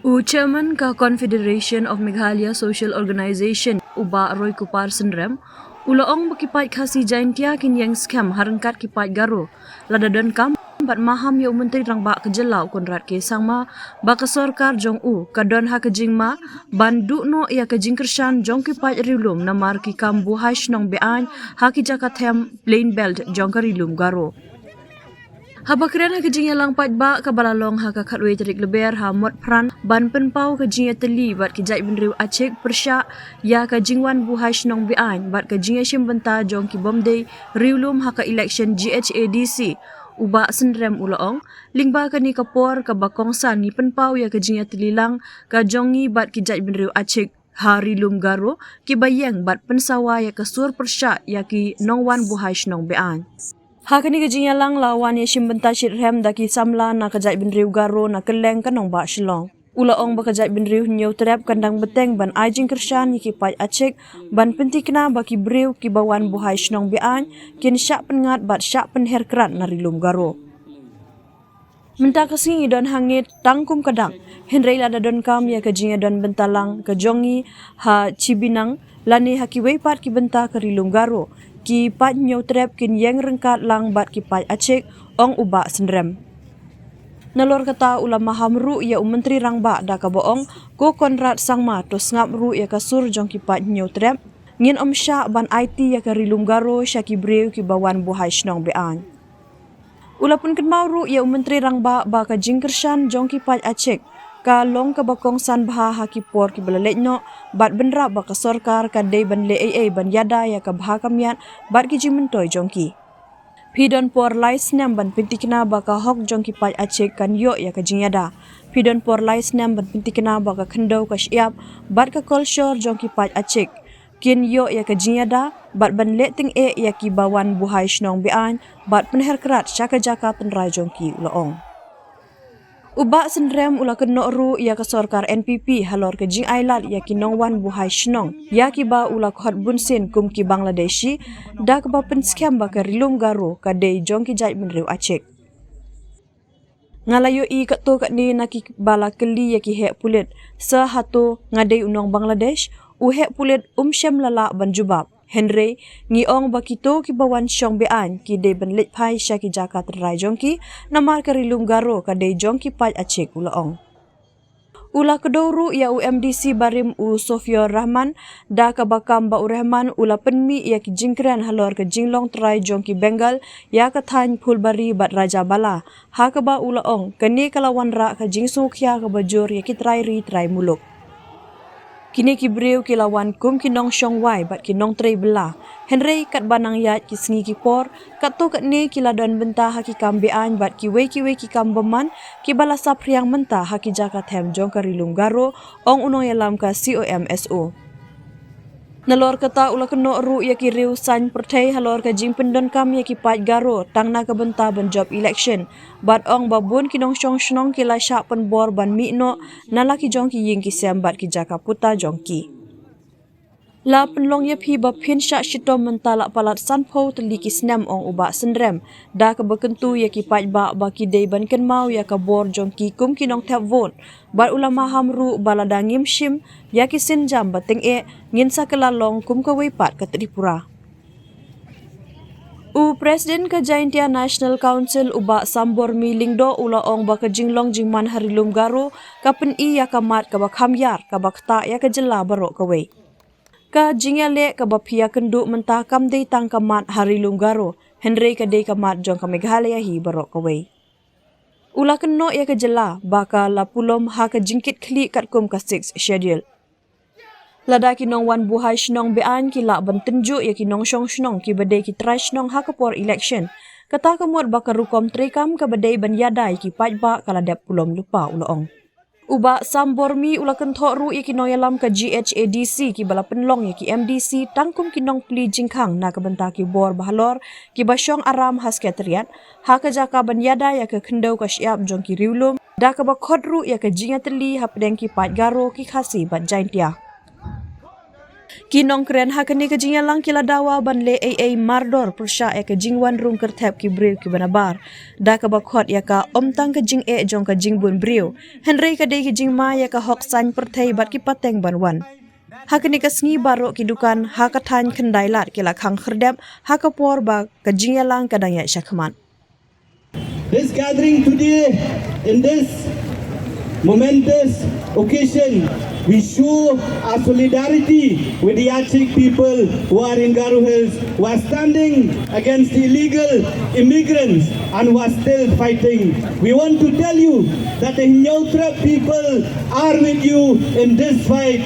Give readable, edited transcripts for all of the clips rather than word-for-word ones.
Chairman ka Confederation of Meghalaya Social Organisation Uba Roy Kupar Senrem ulaong bakipait kasi jaintia kin yang scam harangkat kipait garo ladadan kam bat maham ya menteri rang ba kejelau konrad ke sangma ba ka sarkar jong kadon ha kejing ma bandu no ya kejing kersan jong kipait rilum namar ki kam buhash nong bean ha ki jakatem plain belt jong ka rilum garo. Habakren ha kejing yalang pat ba ka balalong ha ka khatwe terik leber ha mot pran ban penpau kejing teli bat kijai benriu acek persya ya kejing wan buhash nong bean bat kejing shim benta jong ki bomde riulum ha ka election GHADC uba senrem ulaong lingba ka ni kapor ka bakongsan ni penpau ya kejing telilang ka jongi bat kijai benriu acek hari lum garo ki bayang bat pensawa ya ka sur persya ya ki nong wan buhash nong bean. Hakani kejing yalang lawan ya shimbenta shirhem daki samla na kajai benriu garo na keleng kanong ba shilong. Ulaong ba kajai benriu nyau terap kandang beteng ban ajing kershan ki pai acek ban pentikna baki briu ki bawan buhai shnong bean kin syak pengat bat syak penher kerat na rilum garo. Menta kesingi don hangit tangkum kadang. Henry lada don kam ya kejing don bentalang kejongi ha cibinang lani hakiwei pat ki benta ke rilum garo. Ki pat nyau trap kin yang rengkat lang bat ki pat acek ong uba senrem. Nalor kata ulama hamru ya menteri rang ba da ka boong ko konrad sangma to ngap ru ya kasur jong ki pat nyau trap ngin om sya ban IT ya ka rilum garo sya ki breu ki bawan buhai snong bean. Ulapun kenmau ru ya menteri rang ba ka jingkershan jong ki pat acek ka long ka bakong san bha ha ki por ki belalek no bat benra ba ka sarkar ka dei ban le AA ban yada ya ka bha kamiat bat ki jimentoy jongki pidon por lais nam ban pintikna ba ka hok jongki pat acek kan yo ya ka jingyada pidon por lais nam ban pintikna ba ka khendau ka syap bat ka kolshor jongki pat acek kin yo ya ka jingyada bat ban le ting ya ki bawan buhai snong bean bat penher kerat syaka jaka penrai jongki loong. Uba senrem ula keno ru ya ka sarkar NPP halor ke jing ailat ya ki nongwan buhai shnong ya ki ba ula khot bunsin kum ki Bangladeshi da ka ba pen scam ba ka rilum garo ka dei jong ki jai benriu acek. Ngalayo I ka to ka ni na ki bala keli ya ki he pulit sa hato ngadei unong Bangladesh u he pulit syam lala ban jubab. Henry ngiong bakito ki bawan syong bean ki de ben lit pai sya ki jaka terai jongki namar ka rilum garo ka de jongki pat acek ulaong. Ula kedoru ya UMDC barim u Sofia Rahman da ka bakam ba Rahman ula penmi ya ki jingkran halor ka jinglong terai jongki Bengal ya ka than phulbari bat Raja Bala ha ka ba ulaong kani kalawan ra ka jingsu khya ka bajur ya ki terai ri terai muluk. Kini ki breu ki lawan kum ki nong syong wai bat ki nong trei bela. Henry kat banang yat ki sengi ki por, kat to kat ni ki ladon benta ha ki kambean bat ki wei ki kam beman, ki bala sapriang menta ha ki jaka them jong ka rilum garo, ong unong yalam ka COMSO. Nalor kata ula keno ru ya ki riu san pertai halor ka jing pendon kam ya ki pat garo tang na ka benta ban job election bat ong babun ki nong syong snong ki la syak pen bor ban mi no nalaki jong ki ying ki sembat ki jaka puta jong ki la penlong ya phi ba phin syak shitom mentala palat san pho teli ki snam ong uba senrem da ka bekentu ya ki pat ba ki dei ban ken mau ya ka bor jong ki kum ki nong tap vote bat ulama hamru balada ngim shim ya ki sin jam bateng ngin sa kelalong kum ka weipat ka Tripura. Presiden ka Jaintia National Council uba sambor mi lingdo ula ong ba ka jinglong jingman harilum garo ka pen ya ka mat ka ba khamyar ka ba khta ya ka jela baro ka wei. Ka jingyale ka ba phia kendu mentah kam dei tang ka mat harilum garo Henry ka dei ka mat jong ka Meghalaya hi baro ka wei. Ula keno ya ka jela baka la pulom ha ka jingkit khli kat kum ka 6 schedule. Lada ki nong wan buhai shnong bean ki la ban tenju ya ki nong syong shnong ki badai ki try shnong ha ka por election. Kata ka muat baka rukom trekam ka badai ban yadai ki pat ba kala dep pulom lupa ulaong. Uba sambor mi ula kenthok ru ya ki nong yalam ka GHADC ki bala penlong ya ki MDC tangkum ki nong pli jingkhang na ka benta ki bor bahalor ki basyong aram ha sekretariat ha ka jaka ban yada ya ka khendau ka syap jong ki riulum da ka ba khodru ya ka jingateli ha pedeng ki pat garo ki khasi bat jaintia. Kinong kren hakani ke jinyalang kila dawa ban le AA mardor persya e ke jingwan rung kertep ki bril ki banabar. Da ka bakhot ya ka omtang ke jing e jong ka jingbun briu. Henry ka de ki jingma ya ka hok san perthei bat ki pateng banwan. Hakani ka sngi baro ki dukan hakathan khandai lat kila khang khrdep hakapor ba ka jinyalang kadang ya syakman. This gathering today, in this momentous occasion, we show our solidarity with the Achik people who are in Garo Hills, who are standing against the illegal immigrants and who are still fighting. We want to tell you that the Nyautra people are with you in this fight,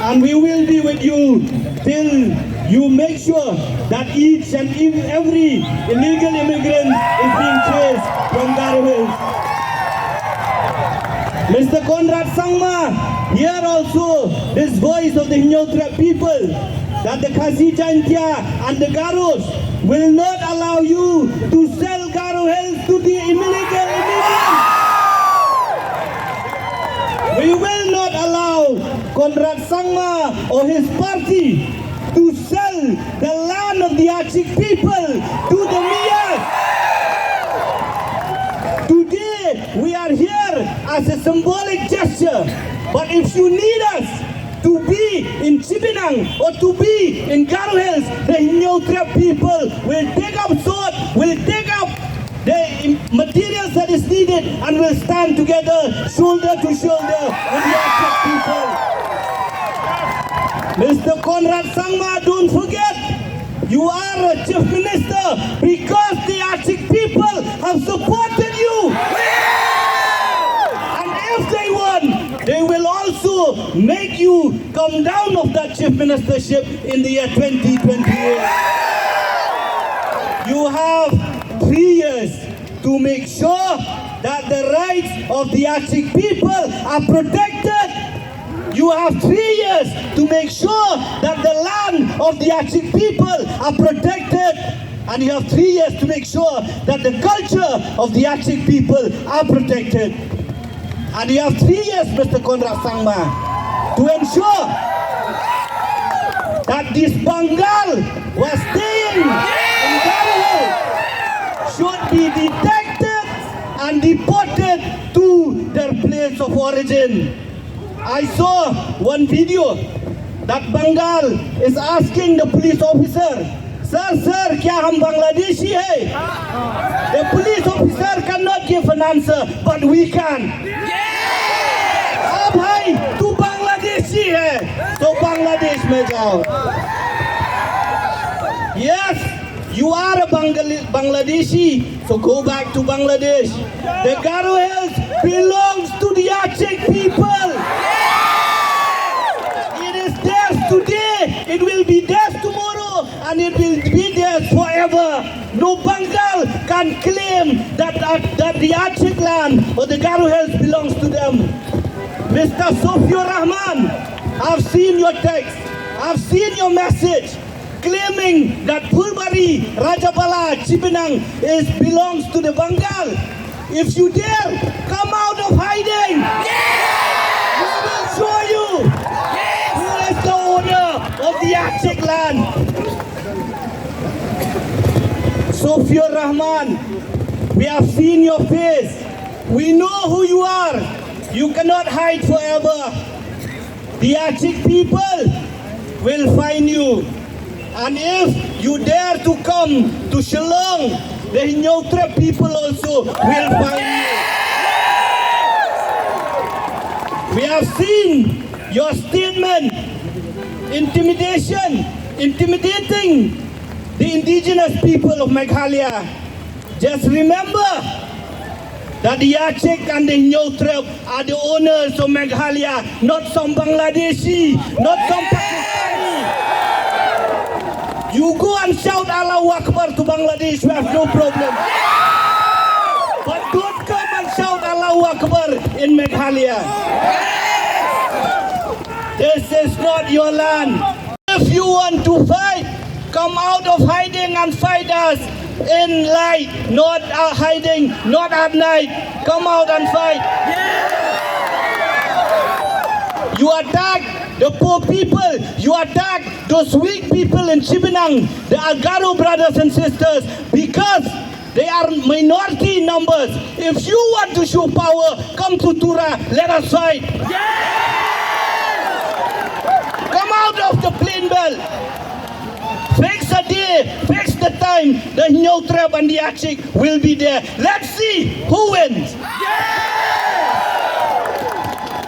and we will be with you till you make sure that each and every illegal immigrant is being chased from Garo Hills. Mr. Conrad Sangma, here also this voice of the Nyautra people, that the Khasi Jaintia and the Garos will not allow you to sell Garo Hills to the illegal immigrants. We will not allow Conrad Sangma or his party to sell the land of the Achik people to the Miyas. Today we are here as a symbolic gesture, but if you need us to be in Chibinang or to be in Garo Hills, the Nyautra people will take up sword, will take up the materials that is needed and will stand together shoulder to shoulder with the Achik people. Mr. Conrad Sangma, don't forget, you are a chief minister because the Achik people have supported you. And if they won, they will also make you come down of that chief ministership in the year 2028. You have 3 years to make sure that the rights of the Achik people are protected. You have 3 years to make sure that the land of the Achik people are protected. And you have 3 years to make sure that the culture of the Achik people are protected. And you have 3 years, Mr. Conrad Sangma, to ensure that this Bengal was staying in Garo Hills should be detected and deported to their place of origin. I saw one video that Bengal is asking the police officer, Sir, kya hum Bangladeshi hai? The police officer cannot give an answer, but we can. अब भाई तू बांग्लादेशी है तो बांग्लादेश में जाओ. Yes, you are a Bangladeshi, so go back to Bangladesh. The Garo Hills belongs to the Achik people. It is theirs today, it will be theirs tomorrow, and it will be theirs forever. No Bengal can claim that the Achik land or the Garo Hills belongs to them. Mr. Sofio Rahman, I've seen your text, I've seen your message, claiming that Pulbari, Rajapala, Chibinang belongs to the Bengal. If you dare, come out of hiding. We will show you who is the owner of the Achik land. Sofia Rahman, we have seen your face. We know who you are. You cannot hide forever. The Achik people will find you. And if you dare to come to Shillong, the Nyautra people also will find you. We have seen your statement, intimidating the indigenous people of Meghalaya. Just remember that the Achik and the Nyautra are the owners of Meghalaya, not some Bangladeshi, not some Pakistani. You go and shout Allahu Akbar to Bangladesh, we have no problem. But don't come and shout Allahu Akbar in Meghalaya. This is not your land. If you want to fight, come out of hiding and fight us in light, not hiding, not at night. Come out and fight. You attack the poor people, you attack those weak people in Chibinang, the Agaro brothers and sisters, because they are minority numbers. If you want to show power, come to Tura, let us fight. Come out of the plain belt. Fix a day, fix the time, the Nyotrab and the Achik will be there. Let's see who wins.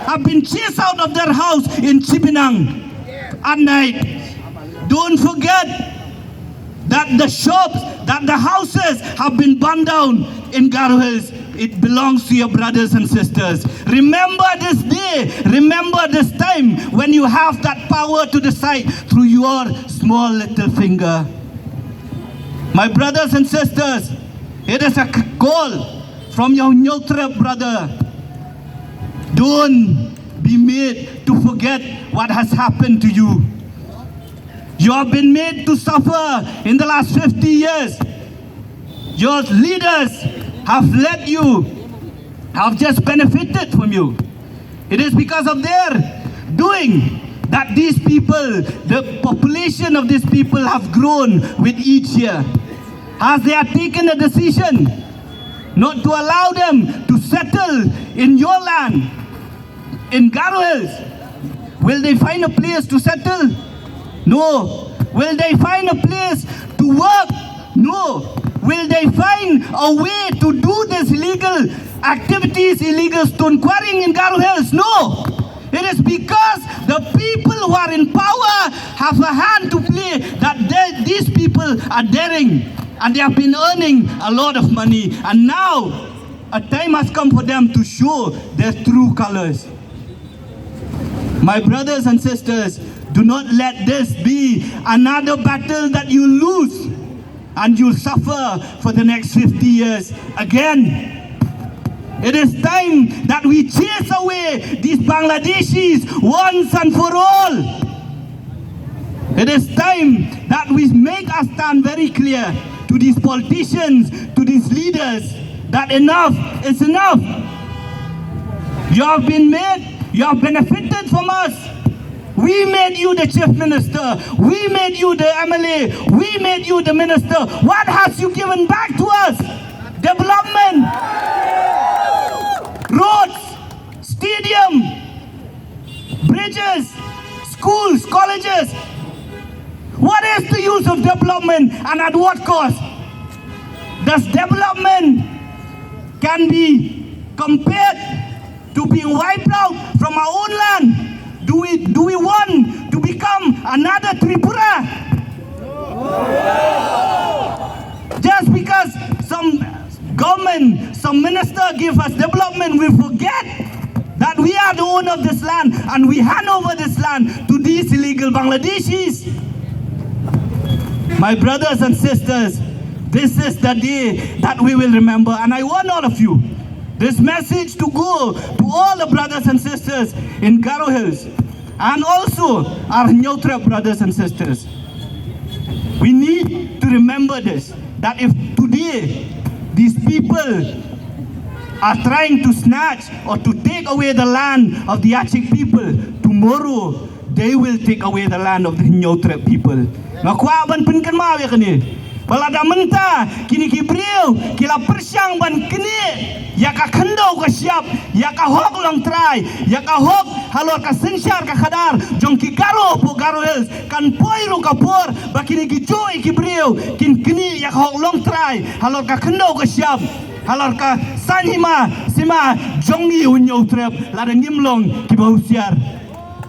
Have been chased out of their house in Chibinang at night. Don't forget that the shops, that the houses have been burned down in Garo Hills. It belongs to your brothers and sisters. Remember this day, remember this time when you have that power to decide through your small little finger. My brothers and sisters, it is a call from your Nyotrab brother. Don't be made to forget what has happened to you. You have been made to suffer in the last 50 years. Your leaders have led you, have just benefited from you. It is because of their doing that these people, the population of these people have grown with each year. As they have taken a decision not to allow them to settle in your land, in Garo Hills, will they find a place to settle? No. Will they find a place to work? No. Will they find a way to do this illegal activities, illegal stone quarrying in Garo Hills? No. It is because the people who are in power have a hand to play that these people are daring and they have been earning a lot of money. And now a time has come for them to show their true colors. My brothers and sisters, do not let this be another battle that you lose and you'll suffer for the next 50 years again. It is time that we chase away these Bangladeshis once and for all. It is time that we make a stand very clear to these politicians, to these leaders, that enough is enough. You have been made, you have benefited from us. We made you the chief minister. We made you the MLA. We made you the minister. What has you given back to us? Development. Roads, stadium, bridges, schools, colleges. What is the use of development and at what cost? Does development can be compared to being wiped out from our own land? Do we want to become another Tripura? Just because some government, some minister give us development, we forget that we are the owner of this land and we hand over this land to these illegal Bangladeshis. My brothers and sisters, this is the day that we will remember, and I want all of you, this message to go to all the brothers and sisters in Garo Hills and also our Nyotrab brothers and sisters. We need to remember this, that if today these people are trying to snatch or to take away the land of the Achik people, tomorrow they will take away the land of the Nyotrab people. Ngakwa ban pinkan ma ya kini. Balada menta kini kibriu kila persyang ban kini ya ka kendo ka siap ya ka hok long try ya ka hok halor ka sensyar ka khadar jong ki Garo po Garo Hills kan poiru ka por bakini ki joy kibriu kin kini ya ka hok long try halor ka kendo ka siap halor ka sanhima sima jong yi unyo trep la ngimlong ki bausiar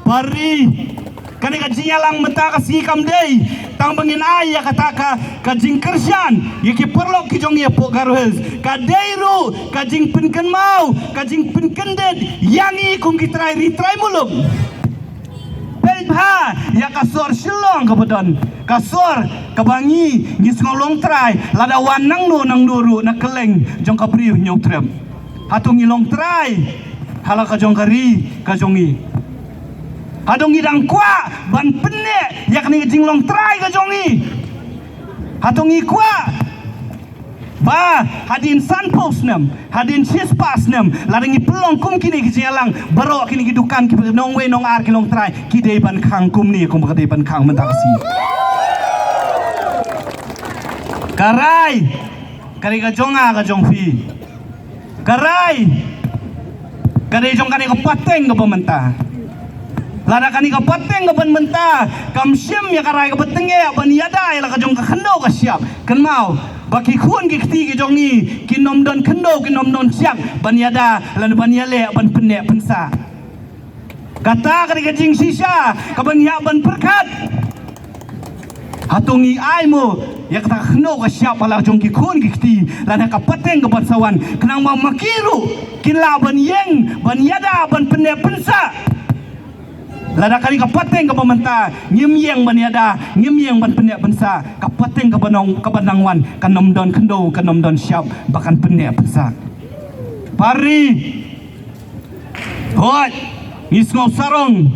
pari kani ka jinyalang menta ka sikam day tang bangin ay kata ka jing kersian yaki perlok ki jong ye po Garo Hills ka deiru ka jing pinken mau ka jing pinken ded yangi kum ki try retry muluk pelha ya ka sor silong ka bodon ka sor ka bangi ngis ngolong try lada wanang no nang nuru na keleng jong ka priu nyok trem hatung ilong try hala ka jong kari ka jongi Hadong idang kwa ban penne yak ni jinglong try ka jongi. Hadong ikwa Ba hadin sanpos nem, hadin sispas nem, laringi pelong kum kini kijalang, baro kini kidukan ki nong we nong ar kilong try, ki dei ban khang kum ni kum dei ban khang mentasi. Karai, kari ka jonga ka jong fi. Karai, kari jong kani ka pateng ka pementa. Lada kani ka pateng ka pementa, kam sim ya karai ka patenge ban yada ya ka jong ka khando ka siap. Kan mau baki khun ki khti ki jong ni ki nom don khando ki nom don siap ban yada lan ban yale ban penne pensa. Kata kani ka jing sisa ka ban ya ban perkat. Hatungi ai mo ya kata khno ka siap ala jong ki khun ki khti lan ka pateng ka sawan kenang ma makiru kin la ban yeng ban yada ban penne pensa. Lada kali ka pateng ka pementa ngim yeng ban yada ngim yeng ban penne pensa ka pateng ka banong ka banangwan ka nom don khndo ka nom don siap bahkan penne pensa. Pari hot ngisngau sarong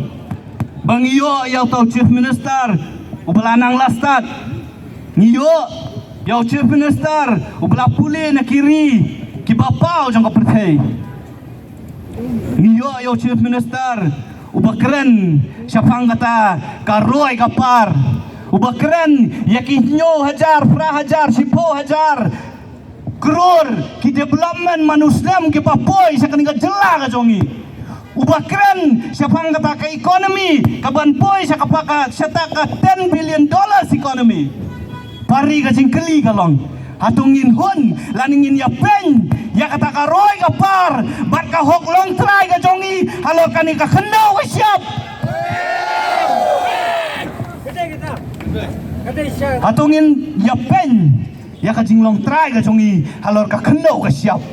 bang iyo ya tau chief minister ubelanang lastat niyo yau chief minister ubela pule na kiri ki bapau jang ka perthai niyo yau chief minister ubakren syapang kata karoi kapar ubakren yakinyo hajar pra hajar sipo hajar kror ki development manuslam ki papoi sakani ka jela ka jongi ubakren syapang kata ka ekonomi kaban poi sakapaka setaka $10 billion ekonomi pari ka jingkeli kalong hatungin hun laningin ya pen ya kata ka roi ka par bat ka hok long try ka jongi halo kani ka khendo ka siap hatungin ya pen ya ka jing long try ka jongi halo ka khendo ka siap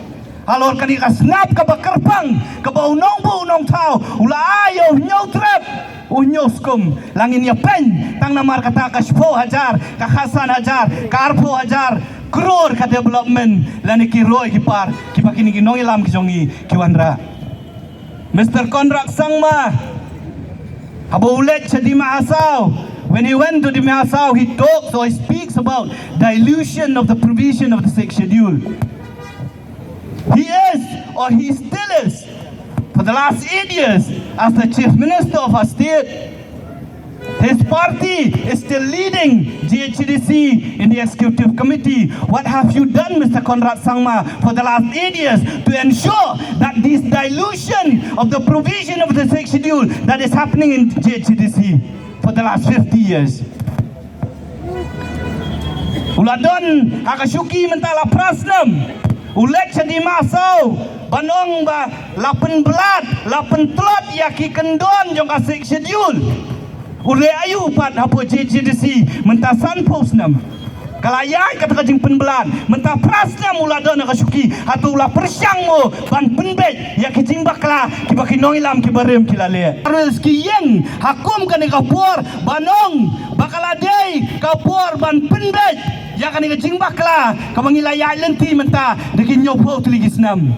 halor kani ka snap ka bakarpang ka bau nong tau ula ayo nyau trap nyau skum langin ya pen tang namar kata ka 10 hajar ka Hasan hajar ka Arpo hajar crore ka development lani ki roi ki par ki pakini ki nong ilam ki jongi ki wandra Mr. Konrak Sangma abo ulet chadi mahasau when he went to the mahasau he talks or he speaks about dilution of the provision of the 6th schedule. He is, or he still is, for the last 8 years, as the chief minister of our state. His party is still leading GHDC in the executive committee. What have you done, Mr. Konrad Sangma, for the last 8 years to ensure that this dilution of the provision of the 6th schedule that is happening in GHDC for the last 50 years? Uladon Hakashuki mentala prasnam. Ulet jadi masau banong ba 8 telot yaki kendon jong asik schedule ule ayu pat hapo JCDC mentah sanpos nam kalayai kata kajing penbelan mentah prasnam uladon akasuki atau ulah persyang mo ban penbet yaki jing bakla ki baki noilam ki barem ki lale harus ki yeng hakum kan kapur banong bakaladei kapur ban penbet ya kan ke jing bakla ka mangilaya lenti menta dekin nyopo tuligis nam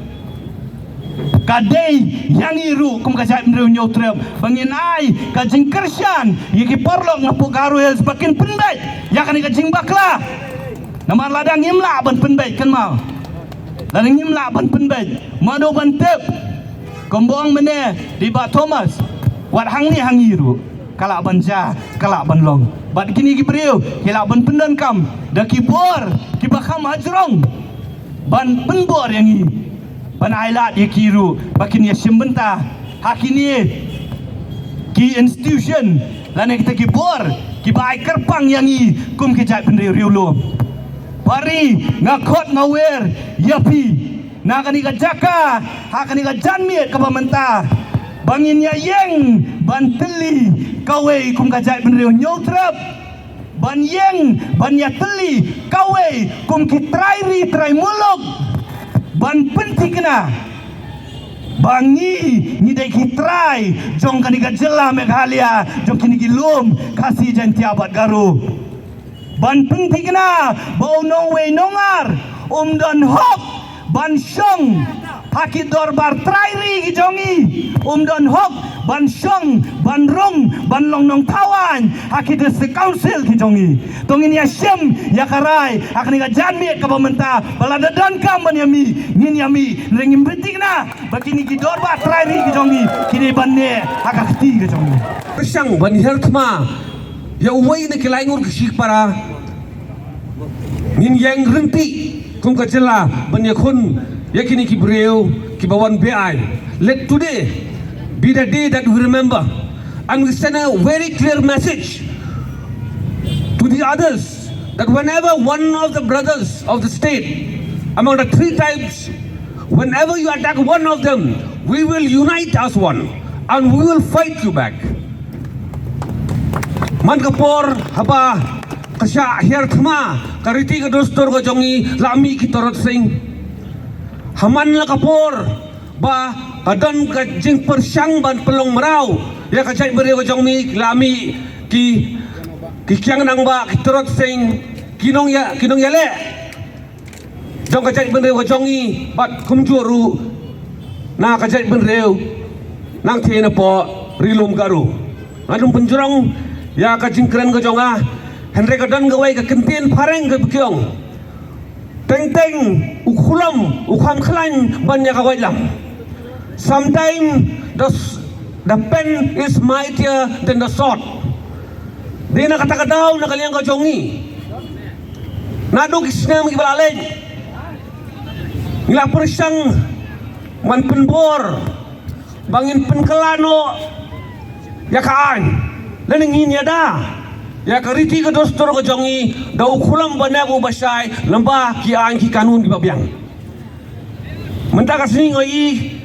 kadai yang iru kum ka jai mreu nyotrem bangin ai ka jing kersian yiki porlok ngapo garu hels bakin penbai ya kan ke jing bakla nama ladang imla ban penbai kan mau ladang imla ban penbai mado ban tep kombong mene di ba Thomas wat hang ni hang iru kala banja kala ban long bat kini ki priu kila ban pendan kam da ki bor ki bakam hajrong ban penbor yang i ban ailat ye kiru bakin ya simbenta hakini ki institution lane kita ki bor ki bai kerpang yang i kum ki jai penriu riu lo pari ngakot ngawer yapi nakani ka jaka hakani ka janmiet ka pamenta bangin ya yeng ban teli kawe kum ka jai penriu nyotrap ban yeng ban ya teli kawe kum ki trai muluk ban penti kena bangi ni dai ki trai jong kani ka jela Meghalaya jong kini ki lum kasi jantia bat garu ban penti kena bau nongwe nongar don hok ban syong haki dorbar trai ri ki jongi don hok ban Shong, ban Rong, ban Long Nong Tawan, haki district council ki jongi. Tongin ya Shem, ya Karai, hak ni ka janmi ka pamenta, balada dan kam ban yami, ngin yami, ringim betik na, baki ni ki dorba try ni ki jongi, kini ban ne, hak akti ki jongi. Persang ban hertma, ya uway na kilaingur kisik para, ngin yang renti, kung kajela ban yakun, yakini ki breu, ki bawan beai. Let today be the day that we remember and we send a very clear message to the others that whenever one of the brothers of the state among the three tribes, whenever you attack one of them, we will unite as one and we will fight you back. Man kapor haba kasya herthma kariti ka dostor ka jongi lami ki torot sing haman la kapor ba kadon ka jing persang ban pelong merau ya ka jai beri ka jongi lami ki kyang nang ba ki torot sing kinong ya le jong ka jai beri ka jongi bat kumjuru na ka jai beri nang thena po rilum garu ngadum penjurong ya ka jing keren ka jonga henre ka don gawai ka kentin pareng ka kyong teng ukulam ukham khlan ban ya ka wailam. Sometimes the pen is mightier than the sword. Di na katakadaw na kaliyang kajongi. Nadog isnam ibalalay. Ngilapur siyang manpenbor. Bangin penkelano. Yakaan. Laningin niya da. Ya kariti ka dostor kajongi. Da ukulam banabu basay. Lamba kiaan ki kanun ibabiyang. Mentaka sini ngoyi.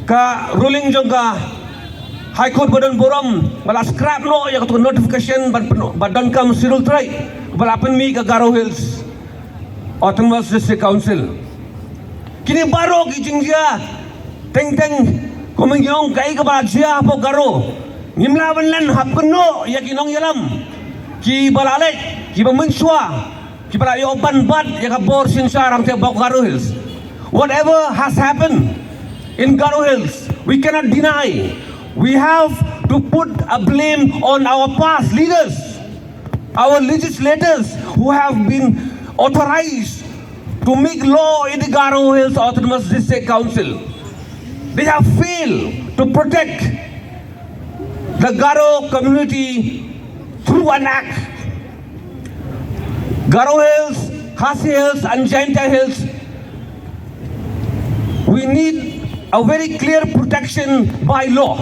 Ka ruling jong ka High Court badan borom bala scrap no ya ka notification badan kam sirul try bala mi ka Garo Hills Autonomous District Council kini baro ki jingja teng kumengyong kai ka ba jia po Garo ngimlaban lan hapno ya kinong yalam ki balalay ki bamenswa ki bala yoban bad ya ka bor sinsarang te ba Garo Hills. Whatever has happened in Garo Hills, we cannot deny. We have to put a blame on our past leaders, our legislators who have been authorized to make law in the Garo Hills Autonomous District Council. They have failed to protect the Garo community through an act. Garo Hills, Khasi Hills and Jaintia Hills, we need a very clear protection by law.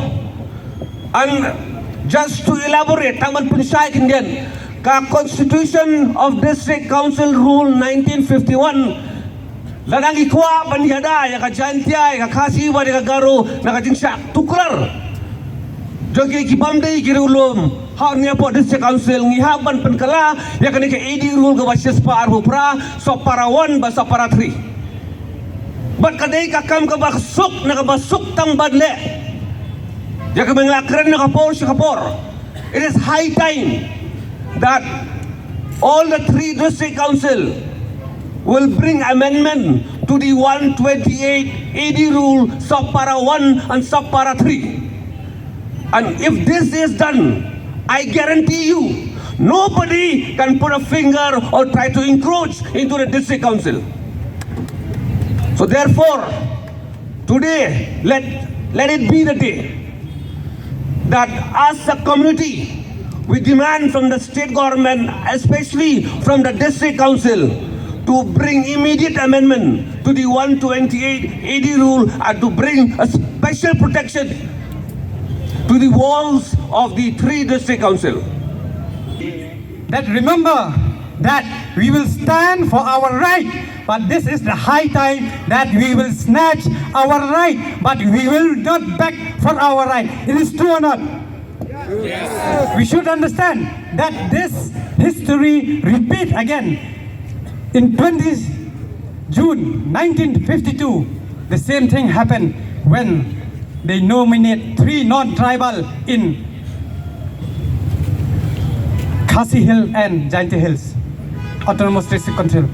And just to elaborate, taman punisay kindian, ka Constitution of District Council Rule 1951, lanang ikwa panihada, ya ka Jaintia, ya ka Khasi, ya ka Garo, nakajingsyak, tuklar. Jogi kibamday kirulum, ha niya po District Council, ngihaban pankala, ya ka nika 80 rule ka basis pa arhupra, so para 1 ba sa para 3. But kadai kakam ka basuk na kabasuk tang badle. Ya ka menglakren na kapor si kapor. It is high time that all the 3 district council will bring amendment to the 128 AD rule sub para 1 and sub para 3. And if this is done, I guarantee you, nobody can put a finger or try to encroach into the district council. So therefore, today, let it be the day that as a community, we demand from the state government, especially from the district council, to bring immediate amendment to the 128 AD rule and to bring a special protection to the walls of the 3 district council. That remember that we will stand for our right, but this is the high time that we will snatch our right, but we will not beg for our right. It is true or not? Yes. We should understand that this history repeat again. In 20 June 1952, the same thing happened when they nominate 3 non-tribal in Khasi Hill and Jaintia Hills Autonomous District Council.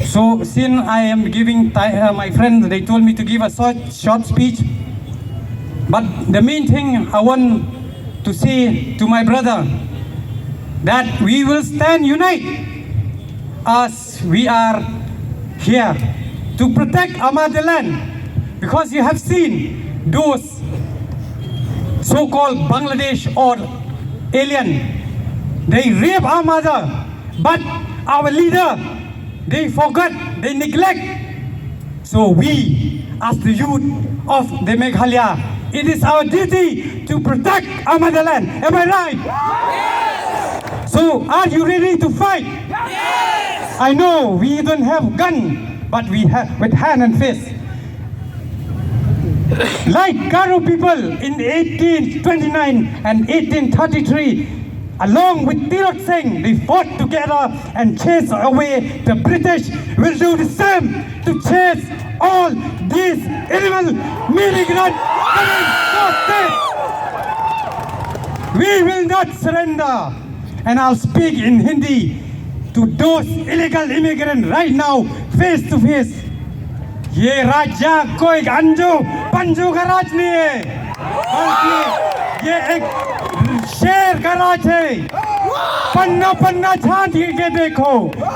So since I am giving my friends, they told me to give a short speech. But the main thing I want to say to my brother, that we will stand united as we are here to protect our motherland, because you have seen those so-called Bangladesh or alien, they rape our mother, but our leader, they forgot, they neglect. So we, as the youth of the Meghalaya, it is our duty to protect our motherland. Am I right? Yes. So are you ready to fight? Yes. I know we don't have gun, but we have with hand and fist. Like Garo people in 1829 and 1833, along with Tirot Singh, they fought together and chased away the British. Will do the same to chase all these illegal migrant forces. We will not surrender. And I'll speak in Hindi to those illegal immigrants right now, face to face. ये राज्य कोई अंजू पंजू का राज नहीं है, बल्कि ये एक शेर का राज है। पन्ना पन्ना छांट के देखो,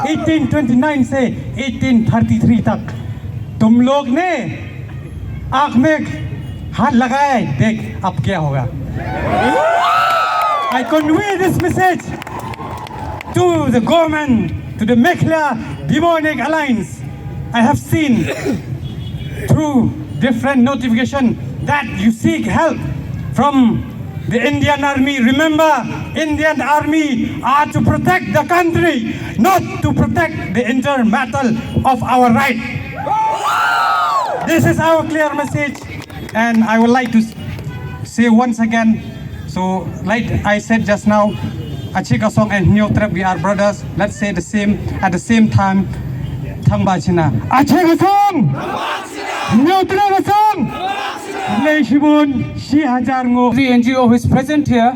1829 से 1833 तक तुम लोग ने आंख में हाथ लगाए, देख अब क्या होगा। I convey this message to the government, to the Meghalaya Demonic Alliance. I have seen through different notification that you seek help from the Indian Army. Remember, Indian Army are to protect the country, not to protect the inner battle of our right. This is our clear message, and I would like to say once again, so like I said just now, Aceh Kosong and Nyo Trep, we are brothers. Let's say the same at the same time. Thang Bachina. Aceh Kosong! Nyo Trep Kosong! The NGO who is present here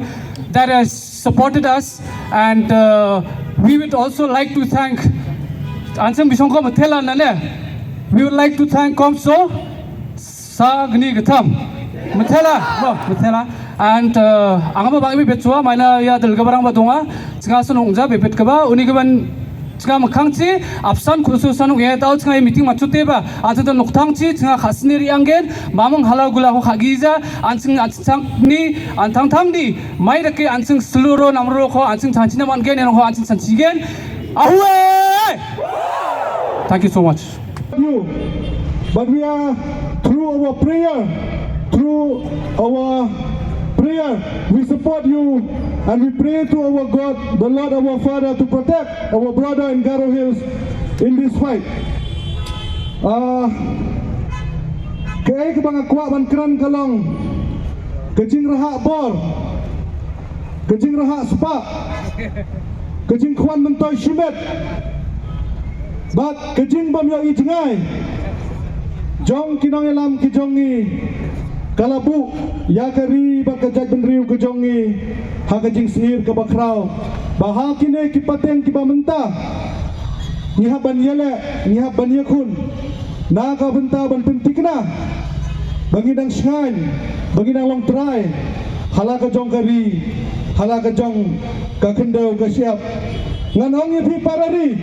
that has supported us, and we would also like to thank Ansem Bisongko Mathela Nane. We would like to thank Komso Sagni Gatam Mathela and Angaba Bangi Betua, Mana Ya del Gabarang Badonga, Skasunongza, Bepetkaba, Unigaban. Sekarang makangci absan khusus anu ya tahu sekarang meeting macam tu ba atau tu noktangci sekarang khas sendiri angin mamang halal gula ho khagiza ansing ni antang tang di mai deke ansing seluruh namro ho ansing chanchina manggen yang ho ansing chanchigen awe. Thank you so much. But we are through our prayer, we support you, and we pray to our God, the Lord our Father, to protect our brother in Garo Hills in this fight. Kaya kebang akuak ban keran kalong, kejing rahak bor, kejing rahak sepak, kejing kwan mentoy shimet, bat kejing bam yo i jengai, jong kinong elam kijongi. Kalabu ya kari bakajak benriu kejongi hakajing sihir ke bakrau bahakine kipateng kibamenta nihab banyele nihab banyakun na ka benta ban pentikna bangidang sngan bangidang long try halaka jong kari halaka jong ka kendau ka siap nganong ipi parari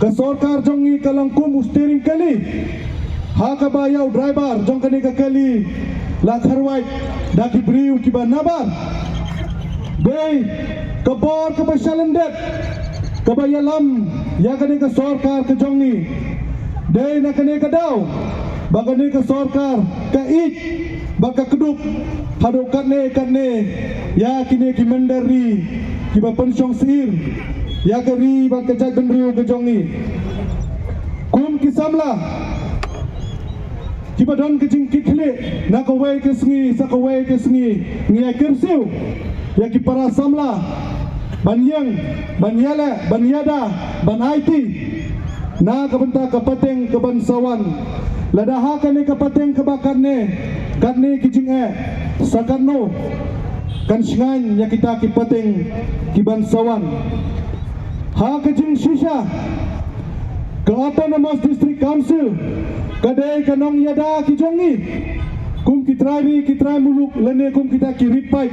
ka sarkar jongi kalangkum steering kali haka bayau driver jong kani ka kali Lakharwait daki beriu kiba nabar Day kebor kebasalendet kebayalam ya kani ke sarkar ke jongi Day na kani ke daw bagani ke sarkar ke ik baka kedup hadu katne ya kini ki mendari kiba pensyong sir ya kari baka jak beriu ke jongi kum kisamla Kiba don kejing kikhle na kawai ke sengi sakawai ke sengi ngia kersiu ya ki para samla banyang banyala banyada banaiti na kabenta kapateng kebansawan ladaha kane kapateng kebakarne karne kijing sakarno kan singan ya kita kipateng kibansawan ha kejing shisha ke Autonomous District Council kadai kanong yada kijongi kum kitrai muluk lene kum kita kirit pai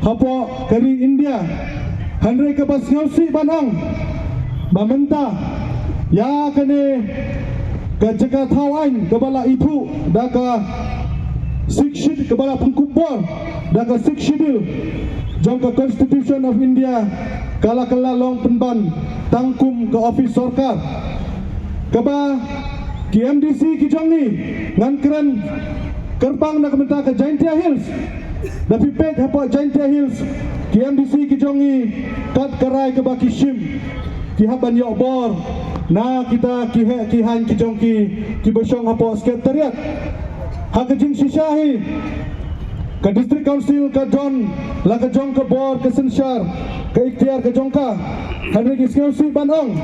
hapo kari India handre ke bas ngausi banang bamenta ya kene ke jaga thawain ke bala itu da ka sikshid ke bala pengkubor da ka sikshidil jong ke Constitution of India kala long penban tangkum ke office sarkar kaba ki MDC ki jong ni ngan keren kerbang nak minta ke Jaintia Hills da pipet hapo Jaintia Hills ki MDC ki jong ni kat karai ke baki shim ki haban yok bor na kita ki han ki jong ki bosong hapo sekretariat ha ke jing shishahi ke district council ke John la ke jong ke bor ke senshar ke ikhtiar ke jongka hadri ki skeusi banong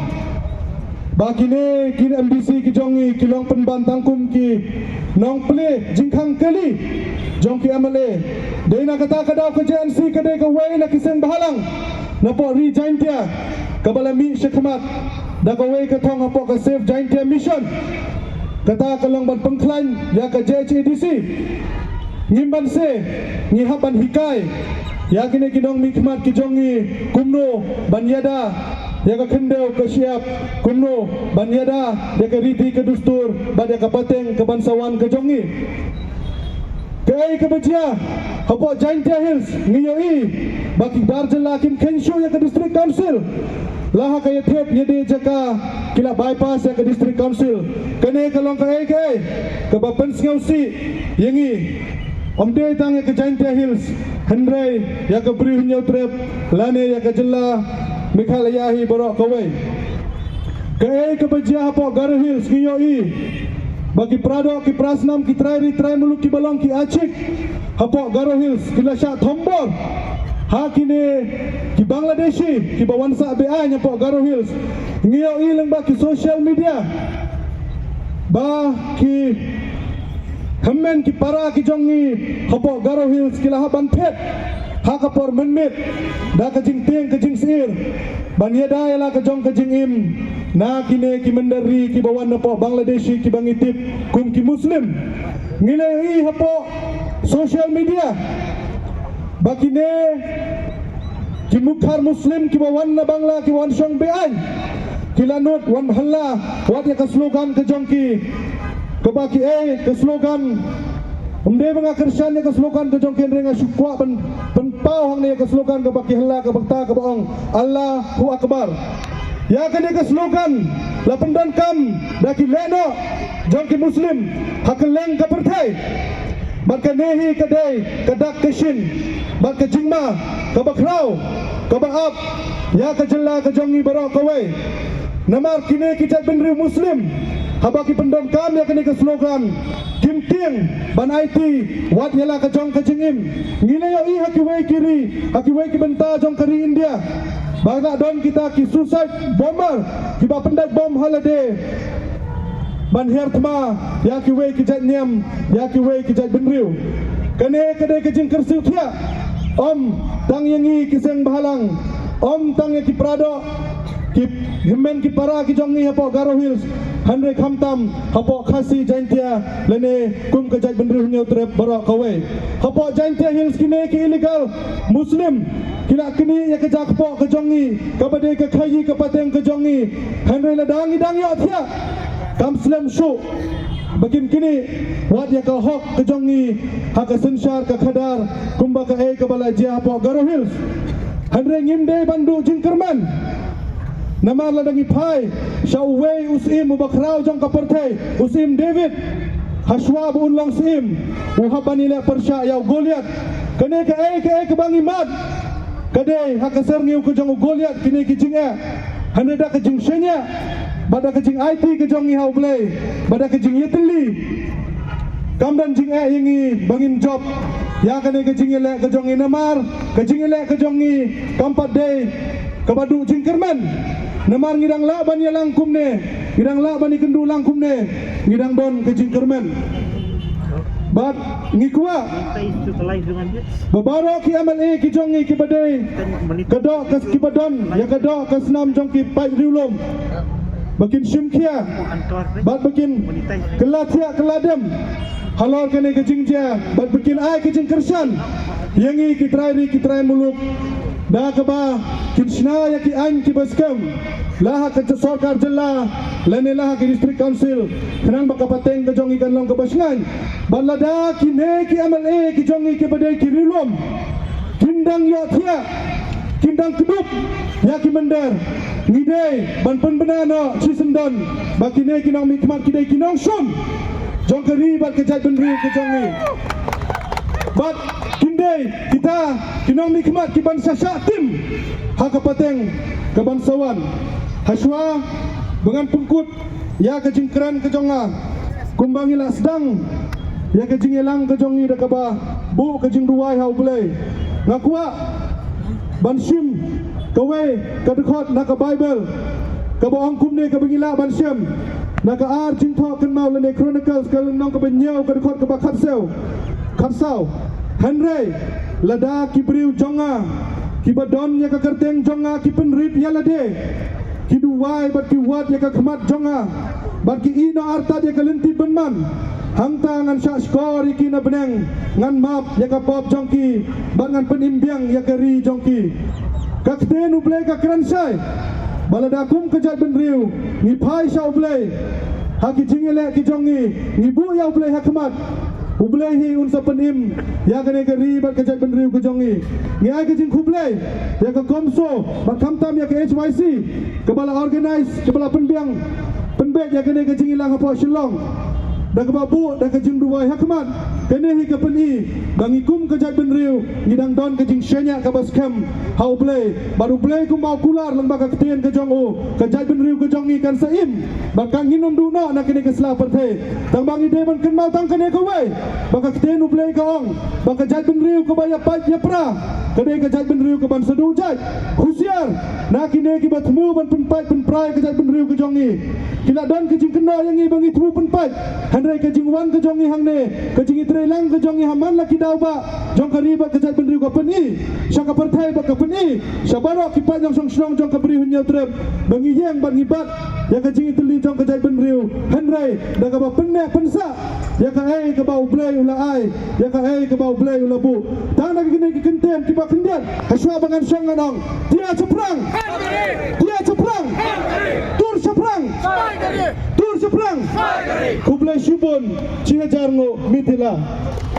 baki ne ki MDC ki jongi ki long penban tangkum ki nong ple jingkhang kali jong ki MLA deina kata kadau ke JNC ke de ke wei na kiseng bahalang na po ri Jaintia kabala mi shekmat da ke wei ke thong apo ke save Jaintia mission kata ke long ban pengklan ya ke JHDC ngimban se ngihaban hikai ya kini kinong mikmat ki jongi kumno banyada ya ka kendeu ke siap kumno banyada ya ka riti ke dustur bada ka pateng ke bansawan ke jongi kai ke bejia hapo Jaintia Hills ngiyoi baki darjela kim kenshu ya ke district council laha ka yethet yede jaka kila bypass ya ke district council kene kalong ka ai ke bapen ngausi yengi Omde tang ya ke Jaintia Hills Hendrai ya ke beri hunyau trep lane ya ke jela Meghalayahi borok kawai ke bejia hapo Garo Hills ngiyoi bagi Prado ki Prasnam ki trai muluk ki balong ki Acik hapo Garo Hills kila syak thombor ha kini ki Bangladeshi ki bawansa BA nyapo Garo Hills ngiyoi leng baki social media ba ki Hemen ki para ki jongi hapo Garo Hills kila haban pet ha kapor menmit da ka jing tieng ka jing sir banyada ela ka jong ka jing im na kine ki mendari ki bawan napo Bangladeshi ki bangitip kum ki muslim ngilei hapo social media bakine ki mukhar muslim ki bawan na Bangla ki wan shong bean kilanut wan halla wat ya ka slogan ka jong ki kebaki ke slogan umde mga Krisyan ke slogan ke jong kenrenga syukwa penpau hang ne ke slogan kebaki hela ke bakta ke baong Allahu Akbar ya ke ke slogan la pendan kam daki leno jong ki muslim hakeleng ke pertai maka nehi ke dai ke dak keshin maka jingma ke bakrau ke baap ya ke jela ke jongi barok kawai namar kini kita benri muslim habaki pendon kam ya kini ke slogan Kim Ting ban IT wat yala ka jong ka jingim ngile yo i hakiwei kiri hakiwei ki benta jong kari India baga don kita ki suicide bomber ki ba pendai bom holiday ban hertma ya ki wei ki jat niam ya ki wei ki jat benriu kene kede ke jing kersiu thia om tang yengi ki seng bahalang om tang ye ki Prado ki himen ki para ki jongi hapo Garo Hills Handre khamtam hapo khasi Jaintia lene kum ke jat benriu nyau trep barok kawai hapo Jaintia Hills kine ki illegal muslim kina kini ya ke jak po ke jongi kabade ke khayi ke pateng ke jongi handre la dangi yo thia kam slam shu bakin kini wat ya ka hok ke jongi ha ke senshar ke khadar kumba ke ke bala jia hapo Garo Hills handre ngimde bandu jingkerman nama ladangi pai Shawwei usim mubakrau jong kapertai usim David Hashwab unlong sim uhabani le persya yau Goliat kene ke bangi mat kade hakaser ngiu ke jong Goliat kini ki jinga haneda ke jing shenya bada ke jing IT ke jong ngi hau blai bada ke jing yetli kamdan jing yengi bangin job ya kene ke jing le ke jong namar ke jing le ke jong ngi kampat day kabadu jingkerman namar ngidang la ban ya langkum ne ngidang la ban ikendu langkum ne ngidang don ke jingkerman bat ngikua babaro ki MLA ki jongi ki badai kedok ke ki badon ya kedok ke senam jong ki pai riulum bakin syumkia bat bakin kelatia keladem halor kene kejing dia bat bakin ai kejing kersan yangi kitrai muluk da kaba kitshna ya ki an ki baskam laha ke sarkar jilla lene laha ke district council kenang bakapateng ke jongi kan long ke basngan balada ki ne ki MLA ki jongi ke badai ki rilom kindang yo thia kindang kedup ya ki mender ngidei ban penbenana cisendon bakine kinang mikmat kidai kinang sun jong keri bat ke jai benri ke jongi bat kindai kita kinang mikmat ki bangsa syatim hakapateng ke bangsawan haswa dengan pengkut ya ke jingkran ke jonga kumbangila sedang ya ke jingelang ke jongi dakaba bu ke jing duai hau boleh ngakua bansim kawe kadekot naka bible kabohong kumne ka bangila bansim naka ar jingtho kan mau lene chronicles kalung nong ka benyau kadekot ka bakhatsau khatsau henry lada kibriu jonga kibadon ya ka kerteng jonga kipenrit ya lade kiduwai bat kiwat ya ka khmat jonga bat ki ino arta ya ka lenti benman hangta ngan syak skor iki na beneng ngan map ya ka pop jongki bat ngan penimbiang ya ka ri jongki kakten ublay ka kransai baladakum kejat benriu ngi pai sa ublay haki jingele ki jongi ngi bu ya ublay hakmat ublay hi unsa penim ya kene ka ri bat kejat benriu ke jongi ngi ai ke jing kublay ya ka komso bat kamtam ya ka HYC kebala organize kebala penbiang penbet ya kene ka jingilang apa shillong dah ke babu dah ke jing duai hakmat kene hi ke peni bangikum ke jai benriu ngidang don ke jing senya ke baskem hau play baru play ku mau kular lang baka ketien ke jong o ke jai benriu ke jongi kan saim bakang hinum duno nak kene ke sela perthe tang bangi de ban ken mau tang kene ke wei baka ketien u play ke ong baka jai benriu ke baya pai ya pra kene ke jai benriu ke ban sedu jai husiar nak kene ki batmu ban penpai penprai ke jai benriu ke jongi kila don ke jing kena yang i bangi tmu penpai handai ke jing wan ke jongi hangne ke jing itre lang ke jongi haman laki dauba jong kariba ke jai benriu ke peni syaka perthai ba ke peni sabaro ki pa jong song song jong ke beri hunya trep bangi yang ban ngibat ya ke jing itli jong ke jai benriu handai da ka ba penne pensa ya ka ai ke bau blai ula ai ya ka ai ke bau blai ula bu tang nak kene ki kenten ki ba kendian haswa bangan song nganong dia ceprang tur ceprang Kublai Shubon Cina Jarngo Mitila